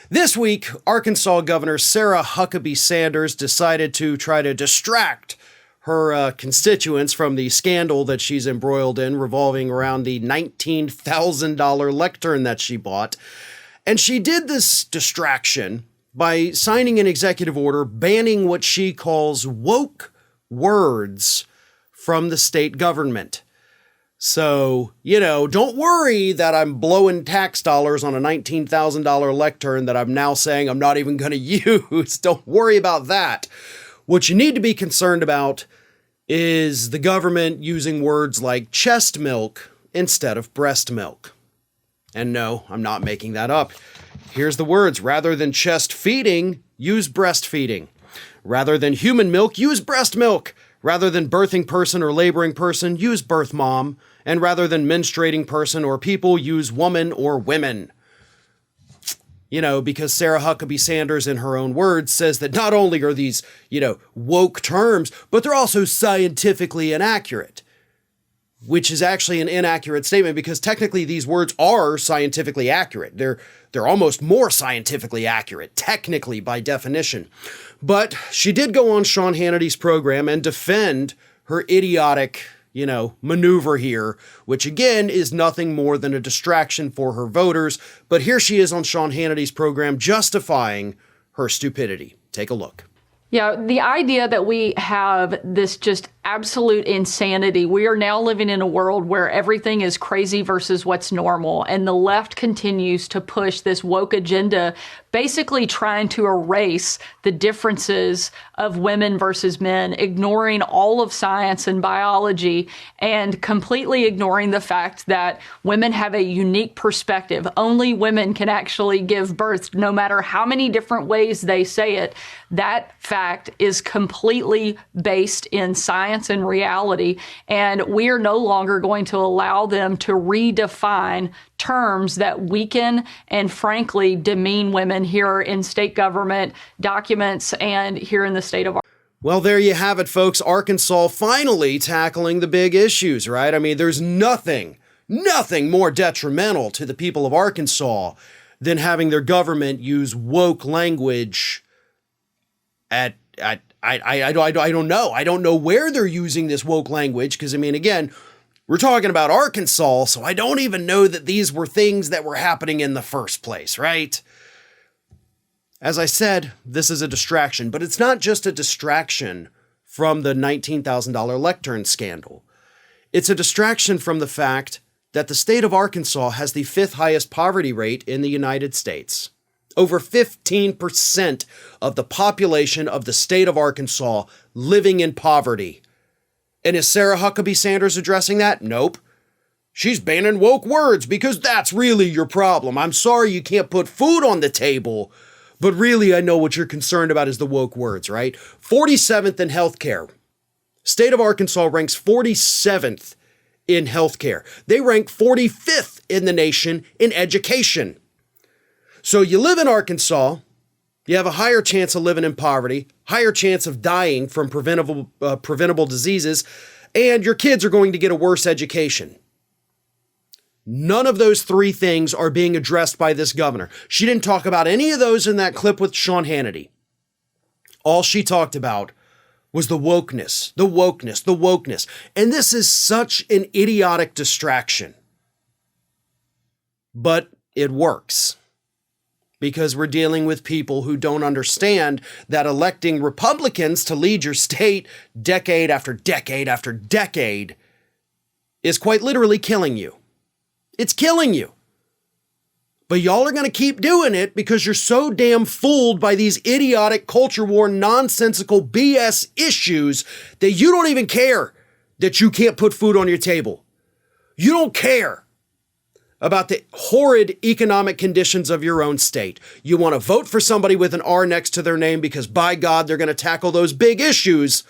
This week, Arkansas Governor Sarah Huckabee Sanders decided to try to distract her constituents from the scandal that she's embroiled in, revolving around the $19,000 lectern that she bought. And she did this distraction by signing an executive order banning what she calls woke words from the state government. So, don't worry that I'm blowing tax dollars on a $19,000 lectern that I'm now saying I'm not even going to use. Don't worry about that. What you need to be concerned about is the government using words like chest milk instead of breast milk. And no, I'm not making that up. Here's the words. Rather than chest feeding, use breastfeeding. Rather than human milk, use breast milk. Rather than birthing person or laboring person, use birth mom. And rather than menstruating person or people, use woman or women. Because Sarah Huckabee Sanders, in her own words, says that not only are these, woke terms, but they're also scientifically inaccurate. Which is actually an inaccurate statement because technically these words are scientifically accurate. They're almost more scientifically accurate, technically by definition. But she did go on Sean Hannity's program and defend her idiotic, maneuver here, which again is nothing more than a distraction for her voters. But here she is on Sean Hannity's program justifying her stupidity. Take a look. Yeah, the idea that we have this just absolute insanity. We are now living in a world where everything is crazy versus what's normal. And the left continues to push this woke agenda, basically trying to erase the differences of women versus men, ignoring all of science and biology, and completely ignoring the fact that women have a unique perspective. Only women can actually give birth, no matter how many different ways they say it. That fact is completely based in science and reality, and we are no longer going to allow them to redefine terms that weaken and frankly demean women here in state government documents and here in the state of Arkansas. Well, there you have it, folks. Arkansas finally tackling the big issues, right? I mean, there's nothing more detrimental to the people of Arkansas than having their government use woke language I don't know. I don't know where they're using this woke language because, again, we're talking about Arkansas, so I don't even know that these were things that were happening in the first place, right? As I said, this is a distraction, but it's not just a distraction from the $19,000 lectern scandal. It's a distraction from the fact that the state of Arkansas has the 5th highest poverty rate in the United States. Over 15% of the population of the state of Arkansas living in poverty. And is Sarah Huckabee Sanders addressing that? Nope. She's banning woke words because that's really your problem. I'm sorry you can't put food on the table, but really I know what you're concerned about is the woke words, right? 47th in healthcare. State of Arkansas ranks 47th in healthcare. They rank 45th in the nation in education. So you live in Arkansas, you have a higher chance of living in poverty, higher chance of dying from preventable diseases, and your kids are going to get a worse education. None of those three things are being addressed by this governor. She didn't talk about any of those in that clip with Sean Hannity. All she talked about was the wokeness. And this is such an idiotic distraction. But it works. Because we're dealing with people who don't understand that electing Republicans to lead your state decade after decade after decade is quite literally killing you. It's killing you. But y'all are going to keep doing it because you're so damn fooled by these idiotic culture war nonsensical BS issues that you don't even care that you can't put food on your table. You don't care about the horrid economic conditions of your own state. You want to vote for somebody with an R next to their name because, by God, they're going to tackle those big issues,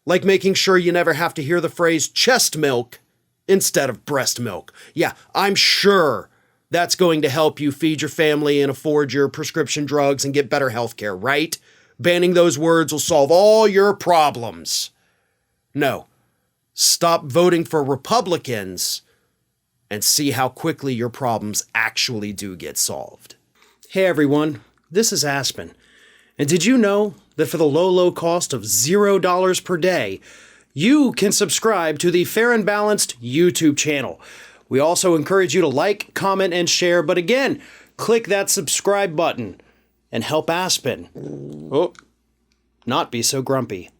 like making sure you never have to hear the phrase chest milk instead of breast milk. Yeah, I'm sure that's going to help you feed your family and afford your prescription drugs and get better health care, right? Banning those words will solve all your problems. No. Stop voting for Republicans and see how quickly your problems actually do get solved. Hey everyone, this is Aspen. And did you know that for the low, low cost of $0 per day, you can subscribe to the Fair and Balanced YouTube channel? We also encourage you to like, comment, and share, but again, click that subscribe button and help Aspen not be so grumpy.